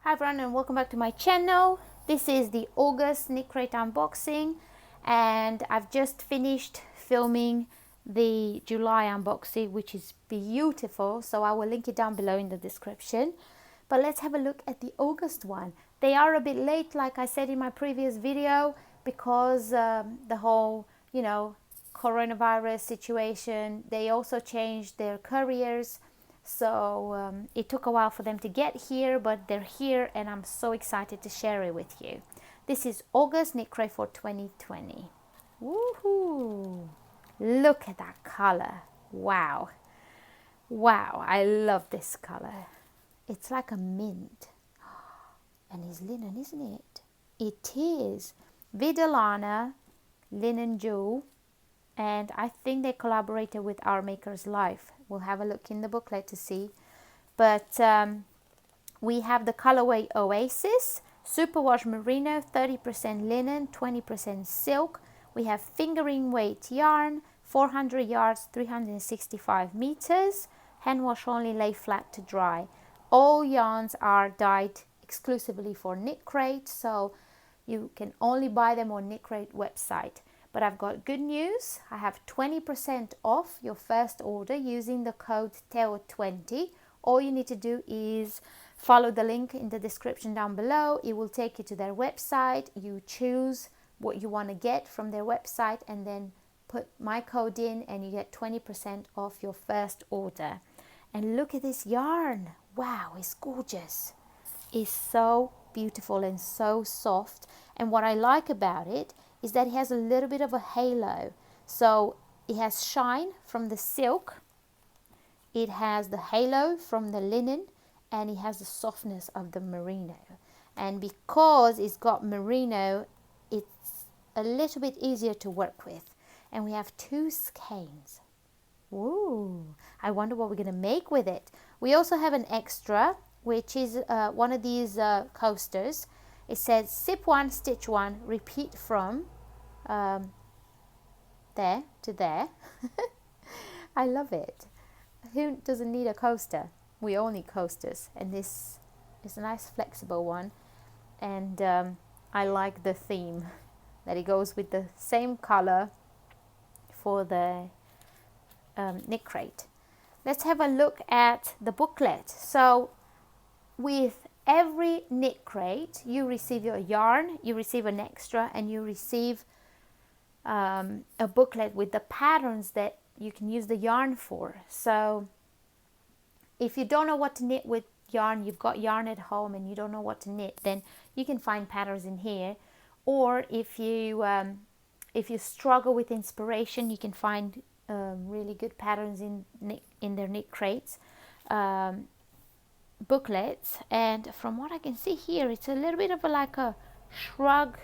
Hi everyone and welcome back to my channel. This is the August KNITCRATE unboxing and I've just finished filming the July unboxing, which is beautiful, so I will link it down below in the description. But let's have a look at the August one. They are a bit late, like I said in my previous video, because the whole coronavirus situation. They also changed their couriers, so it took a while for them to get here, but they're here and I'm so excited to share it with you. This is August KNITCRATE for 2020. Woohoo! Look at that color. Wow. Wow, I love this color. It's like a mint. And it's linen, isn't it? It is. Vidalana linen jewel. And I think they collaborated with Our Maker's Life. We'll have a look in the booklet to see. But we have the colorway Oasis, Superwash Merino, 30% linen, 20% silk. We have fingering weight yarn, 400 yards, 365 meters. Hand wash only, lay flat to dry. All yarns are dyed exclusively for KNITCRATE, so you can only buy them on KNITCRATE website. But I've got good news. I have 20% off your first order using the code TEO20. All you need to do is follow the link in the description down below. It will take you to their website. You choose what you want to get from their website and then put my code in and you get 20% off your first order. And look at this yarn. Wow, it's gorgeous. It's so beautiful and so soft. And what I like about it is that it has a little bit of a halo. So it has shine from the silk, it has the halo from the linen, and it has the softness of the merino. And because it's got merino, it's a little bit easier to work with. And we have 2 skeins. Ooh, I wonder what we're going to make with it. We also have an extra, which is one of these coasters. It says sip 1, stitch 1, repeat from there to there. I love it. Who doesn't need a coaster? We all need coasters, and this is a nice flexible one. And I like the theme that it goes with the same color for the KNITCRATE. Let's have a look at the booklet. So with every KNITCRATE, you receive your yarn, you receive an extra, and you receive a booklet with the patterns that you can use the yarn for. So if you don't know what to knit with yarn, you've got yarn at home and you don't know what to knit, then you can find patterns in here. Or if you struggle with inspiration, you can find really good patterns in their KNITCRATEs booklets. And from what I can see here, it's a little bit of like a shrug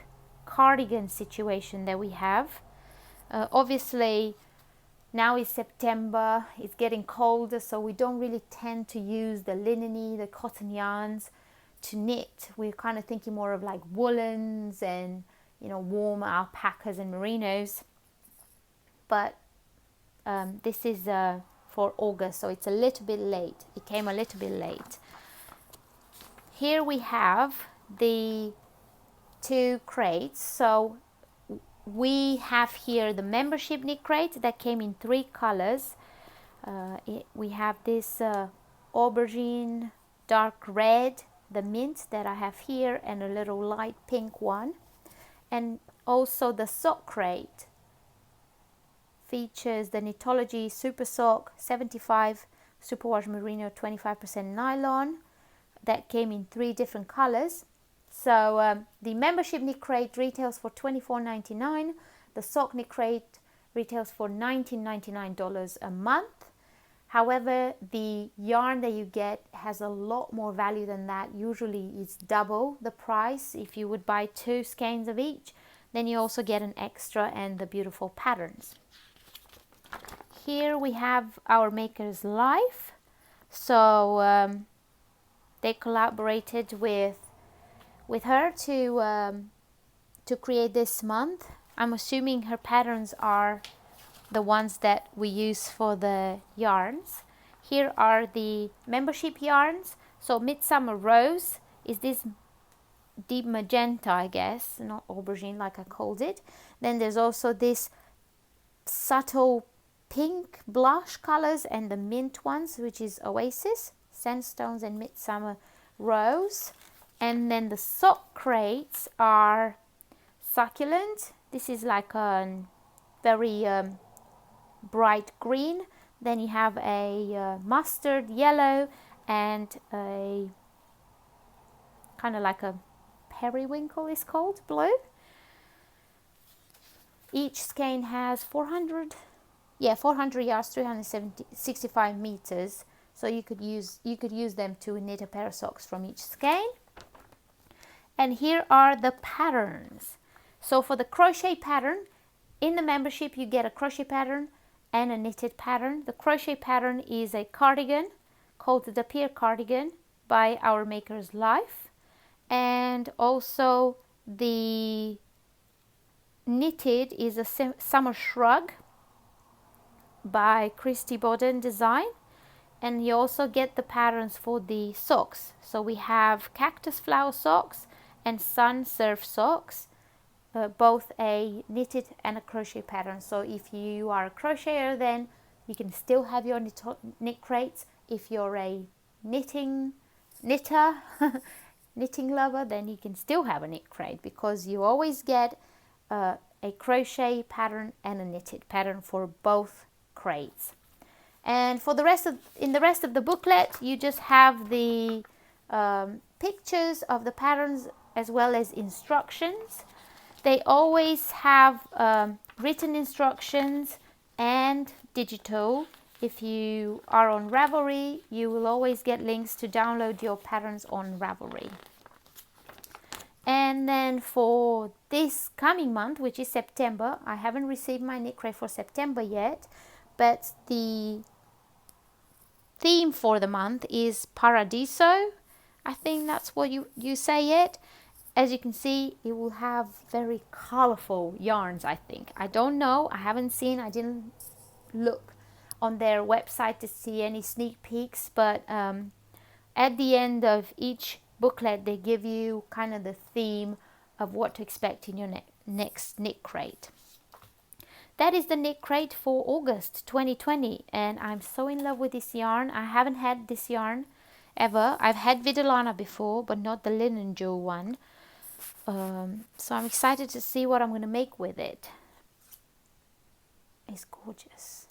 cardigan situation that we have. Obviously now it's September, it's getting colder, so we don't really tend to use the linen-y, the cotton yarns to knit. We're kind of thinking more of like woolens and warm alpacas and merinos. But this is for August, so it's a little bit late. It came a little bit late. Here we have the 2 crates. So we have here the membership KNITCRATE that came in 3 colors. We have this aubergine, dark red, the mint that I have here, and a little light pink one. And also the sock crate features the Knitology Super Sock 75 Superwash Merino 25% nylon that came in 3 different colors. So the membership KNITCRATE retails for $24.99. The sock KNITCRATE retails for $19.99 a month. However, the yarn that you get has a lot more value than that. Usually it's double the price. If you would buy 2 skeins of each, then you also get an extra and the beautiful patterns. Here we have Our Maker's Life. So they collaborated with her to create this month. I'm assuming her patterns are the ones that we use for the yarns. Here are the membership yarns. So Midsummer Rose is this deep magenta, I guess, not aubergine like I called it. Then there's also this subtle pink blush colors and the mint ones, which is Oasis, Sandstones and Midsummer Rose. And then the sock crates are Succulent. This is like a very bright green. Then you have a mustard yellow and a kind of like a periwinkle is called, blue. Each skein has 400 yards, 365 meters. So you could use them to knit a pair of socks from each skein. And here are the patterns. So for the crochet pattern, in the membership you get a crochet pattern and a knitted pattern. The crochet pattern is a cardigan called the Pier Cardigan by Our Maker's Life. And also the knitted is a Summer Shrug by Christy Boden Design. And you also get the patterns for the socks. So we have cactus flower socks and sun surf socks, both a knitted and a crochet pattern. So if you are a crocheter, then you can still have your knit crates. If you're a knitter, knitting lover, then you can still have a knit crate, because you always get a crochet pattern and a knitted pattern for both crates. And for the rest of the booklet, you just have the pictures of the patterns as well as instructions. They always have written instructions and digital. If you are on Ravelry, you will always get links to download your patterns on Ravelry. And then for this coming month, which is September, I haven't received my knit crate for September yet, but the theme for the month is Paradiso. I think that's what you say it. As you can see, it will have very colorful yarns, I think. I don't know, I haven't seen, I didn't look on their website to see any sneak peeks, but at the end of each booklet, they give you kind of the theme of what to expect in your next knit crate. That is the knit crate for August 2020, and I'm so in love with this yarn. I haven't had this yarn ever. I've had Vidalana before, but not the linen jewel one. So I'm excited to see what I'm going to make with it. It's gorgeous.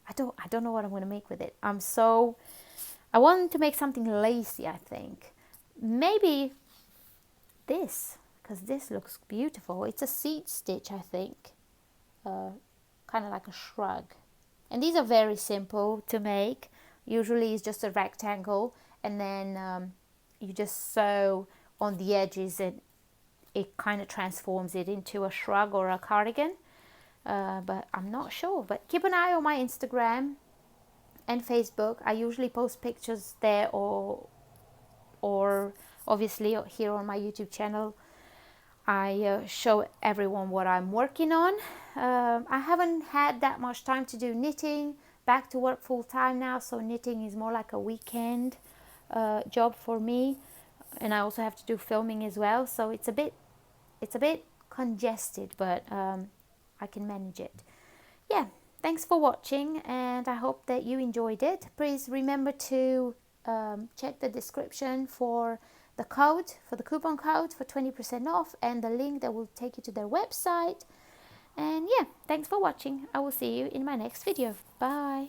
I don't know what I'm going to make with it. I want to make something lacy, I think. Maybe this, because this looks beautiful. It's a seed stitch, I think. Kind of like a shrug. And these are very simple to make. Usually it's just a rectangle, and then you just sew on the edges, and it kind of transforms it into a shrug or a cardigan. But I'm not sure. But keep an eye on my Instagram and Facebook. I usually post pictures there, or obviously here on my YouTube channel. I show everyone what I'm working on. I haven't had that much time to do knitting. Back to work full time now, so knitting is more like a weekend job for me. And I also have to do filming as well, so it's a bit congested, but I can manage it. Yeah, thanks for watching, and I hope that you enjoyed it. Please remember to check the description for the code, for the coupon code for 20% off, and the link that will take you to their website. And yeah, thanks for watching. I will see you in my next video. Bye.